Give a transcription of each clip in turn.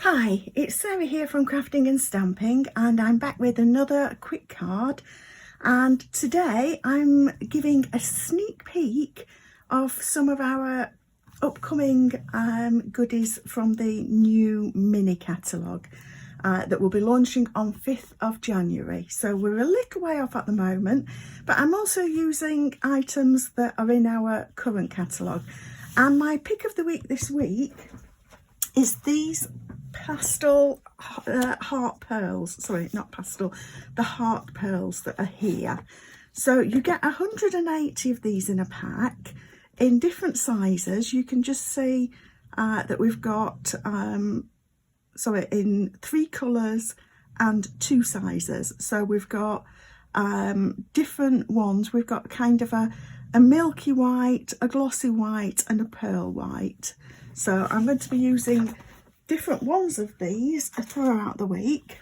Hi, it's Sarah here from Crafting and Stamping, and I'm back with another quick card. And today I'm giving a sneak peek of some of our upcoming goodies from the new mini catalogue that will be launching on 5th of January. So we're a little way off at the moment, but I'm also using items that are in our current catalogue. And my pick of the week this week is these pastel heart pearls. Sorry, not pastel, the heart pearls that are here. So you get 180 of these in a pack in different sizes. You can just see that we've got in 3 colours and 2 sizes. So we've got different ones. We've got kind of a milky white, a glossy white and a pearl white. So I'm going to be using different ones of these throughout the week,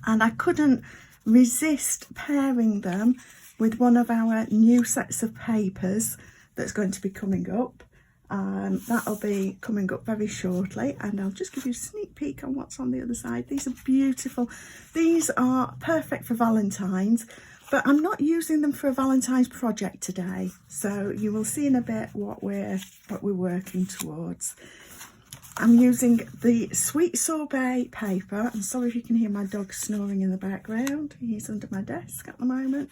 and I couldn't resist pairing them with one of our new sets of papers that's going to be coming up. That'll be coming up very shortly, and I'll just give you a sneak peek on what's on the other side. These are beautiful. These are perfect for Valentine's, but I'm not using them for a Valentine's project today, so you will see in a bit what we're working towards. I'm using the Sweet Sorbet paper. I'm sorry if you can hear my dog snoring in the background. He's under my desk at the moment.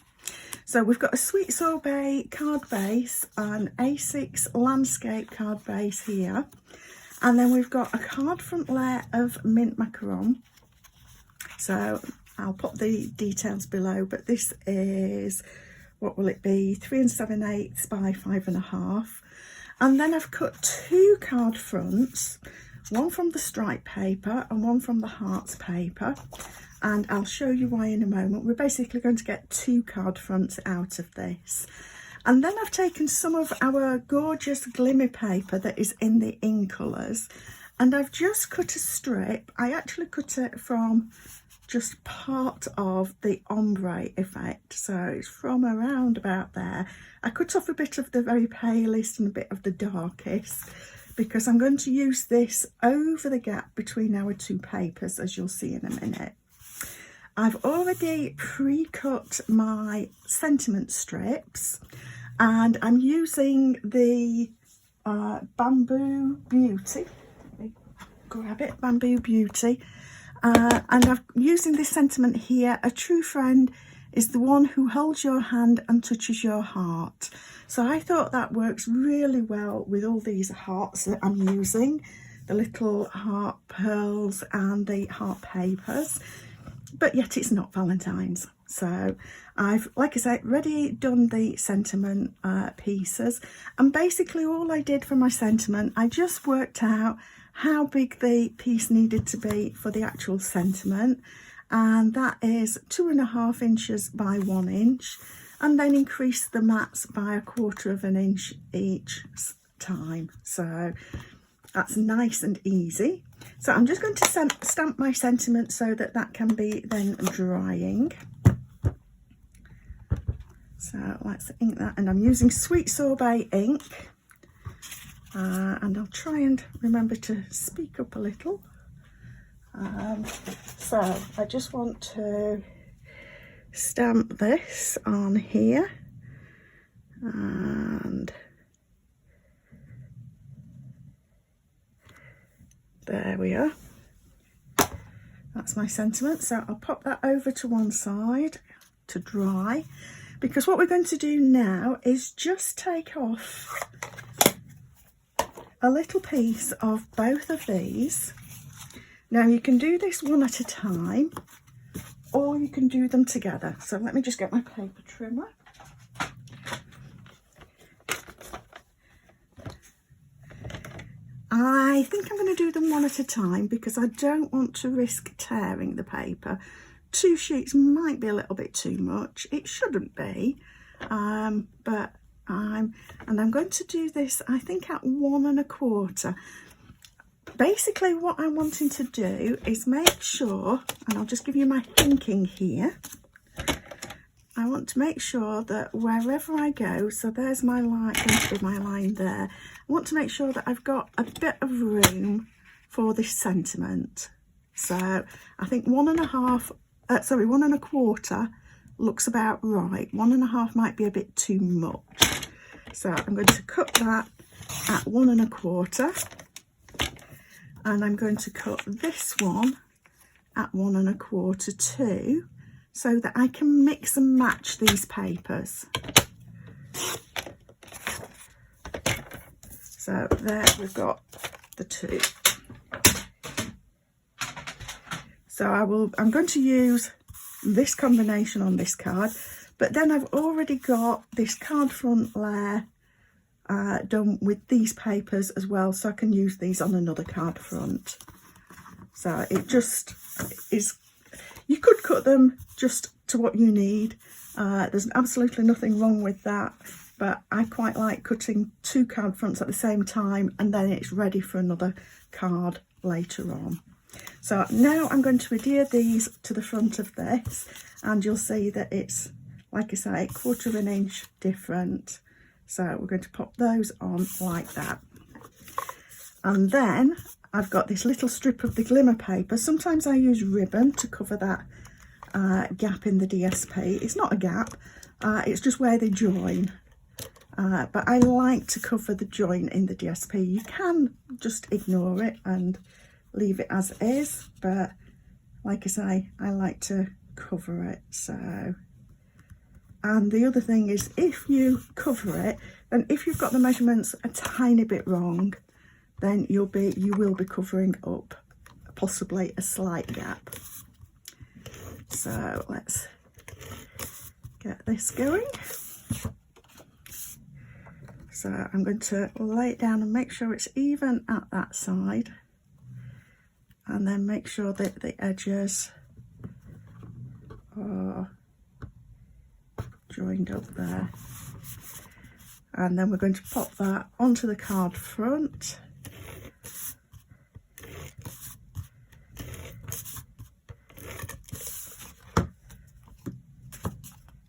So we've got a Sweet Sorbet card base, an A6 landscape card base here. And then we've got a card front layer of mint macaron. So I'll put the details below, but this is, what will it be, 3 7/8 by 5.5. And then I've cut 2 card fronts, one from the stripe paper and one from the hearts paper. And I'll show you why in a moment. We're basically going to get 2 card fronts out of this. And then I've taken some of our gorgeous Glimmer paper that is in the in colours, and I've just cut a strip. I actually cut it from just part of the ombre effect, so it's from around about there. I cut off a bit of the very palest and a bit of the darkest, because I'm going to use this over the gap between our 2 papers, as you'll see in a minute. I've already pre-cut my sentiment strips, and I'm using the Bamboo Beauty. Let me grab it, Bamboo Beauty. And I'm using this sentiment here: a true friend is the one who holds your hand and touches your heart. So I thought that works really well with all these hearts that I'm using, the little heart pearls and the heart papers, but yet it's not Valentine's. So I've, like I say, already done the sentiment pieces, and basically all I did for my sentiment, I just worked out how big the piece needed to be for the actual sentiment, and that is 2.5 inches by 1 inch, and then increase the mats by 1/4 inch each time. So that's nice and easy. So I'm just going to stamp my sentiment so that that can be then drying. So let's ink that, and I'm using Sweet Sorbet ink. And I'll try and remember to speak up a little. So I just want to stamp this on here, and there we are. That's my sentiment. So I'll pop that over to one side to dry, because what we're going to do now is just take off a little piece of both of these. Now you can do this one at a time, or you can do them together. So let me just get my paper trimmer. I think I'm going to do them one at a time, because I don't want to risk tearing the paper. 2 sheets might be a little bit too much. It shouldn't be, but I'm going to do this, I think, at 1 1/4. Basically what I'm wanting to do is make sure, and I'll just give you my thinking here, I want to make sure that wherever I go, so there's my line, going to be my line there, I want to make sure that I've got a bit of room for this sentiment. So I think 1.25 looks about right. 1.5 might be a bit too much. So I'm going to cut that at 1.25, and I'm going to cut this one at 1.25 too, so that I can mix and match these papers. So there we've got the two. So I'm going to use this combination on this card, but then I've already got this card front layer done with these papers as well, so I can use these on another card front. So it just is, you could cut them just to what you need. There's absolutely nothing wrong with that, but I quite like cutting 2 card fronts at the same time, and then it's ready for another card later on. So now I'm going to adhere these to the front of this, and you'll see that it's, like I say, 1/4 inch different. So we're going to pop those on like that. And then I've got this little strip of the Glimmer paper. Sometimes I use ribbon to cover that gap in the DSP. It's not a gap, it's just where they join. But I like to cover the joint in the DSP. You can just ignore it and leave it as is, but like I say, I like to cover it. So, and the other thing is, if you cover it, then if you've got the measurements a tiny bit wrong, then you will be covering up possibly a slight gap. So let's get this going. So I'm going to lay it down and make sure it's even at that side, and then make sure that the edges are joined up there. And then we're going to pop that onto the card front.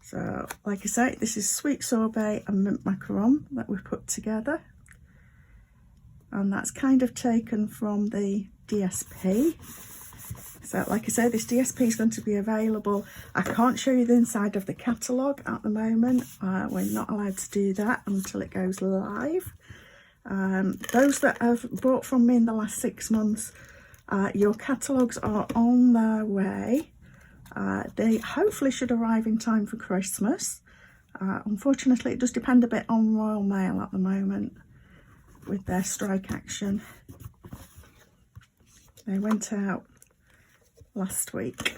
So, like I say, this is sweet sorbet and mint macaron that we've put together. And that's kind of taken from the DSP. So, like I say, this DSP is going to be available. I can't show you the inside of the catalogue at the moment. We're not allowed to do that until it goes live. Those that have bought from me in the last 6 months, your catalogues are on their way. They hopefully should arrive in time for Christmas. Unfortunately, it does depend a bit on Royal Mail at the moment with their strike action. They went out last week.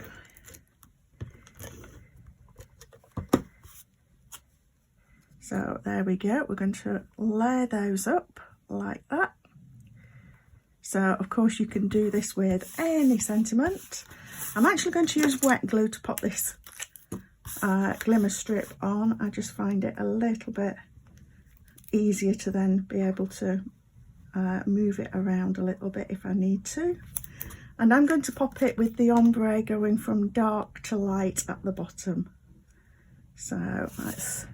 So there we go. We're going to layer those up like that. So of course you can do this with any sentiment. I'm actually going to use wet glue to pop this glimmer strip on. I just find it a little bit easier to then be able to move it around a little bit if I need to. And I'm going to pop it with the ombre going from dark to light at the bottom. So let's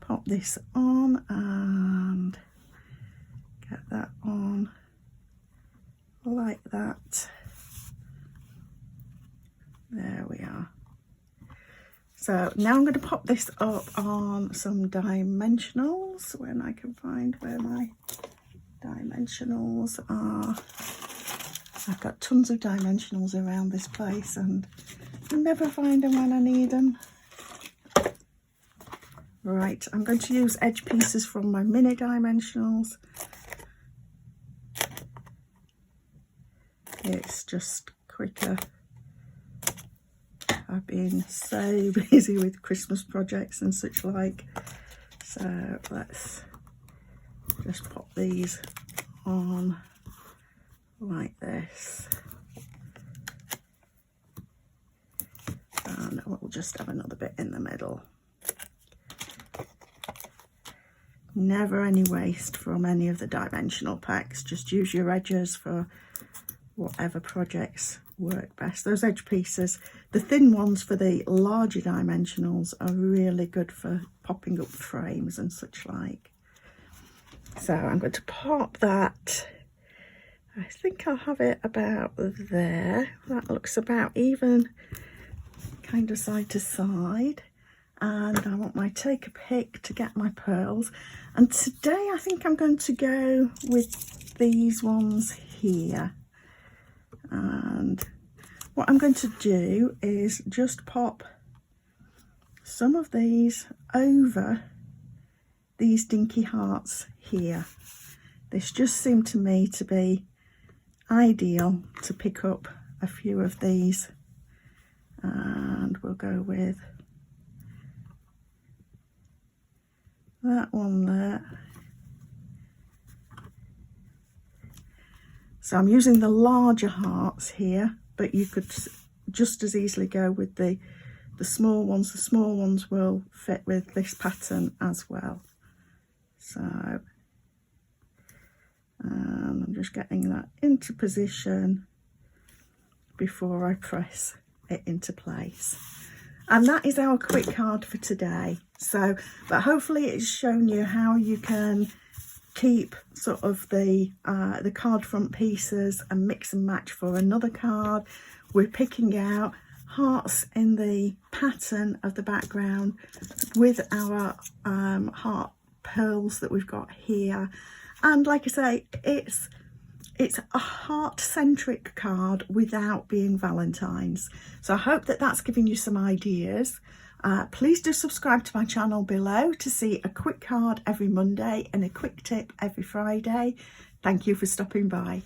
pop this on and get that on like that. There we are. So now I'm going to pop this up on some dimensionals when I can find where my dimensionals are. I've got tons of dimensionals around this place and I never find them when I need them. Right, I'm going to use edge pieces from my mini dimensionals. It's just quicker. I've been so busy with Christmas projects and such like. So let's just pop these on like this. And we'll just have another bit in the middle. Never any waste from any of the dimensional packs. Just use your edges for whatever projects work best. Those edge pieces, the thin ones for the larger dimensionals, are really good for popping up frames and such like. So I'm going to pop that I think I'll have it about there. That looks about even, kind of side to side. And I want my take a pick to get my pearls. And today I think I'm going to go with these ones here. And what I'm going to do is just pop some of these over these dinky hearts here. This just seemed to me to be ideal to pick up a few of these, and we'll go with that one there. So I'm using the larger hearts here, but you could just as easily go with the small ones. The small ones will fit with this pattern as well. So I'm just getting that into position before I press it into place. And that is our quick card for today. So, but hopefully it's shown you how you can keep sort of the card front pieces and mix and match for another card. We're picking out hearts in the pattern of the background with our heart pearls that we've got here. And like I say, it's a heart-centric card without being Valentine's. So I hope that that's giving you some ideas. Please do subscribe to my channel below to see a quick card every Monday and a quick tip every Friday. Thank you for stopping by.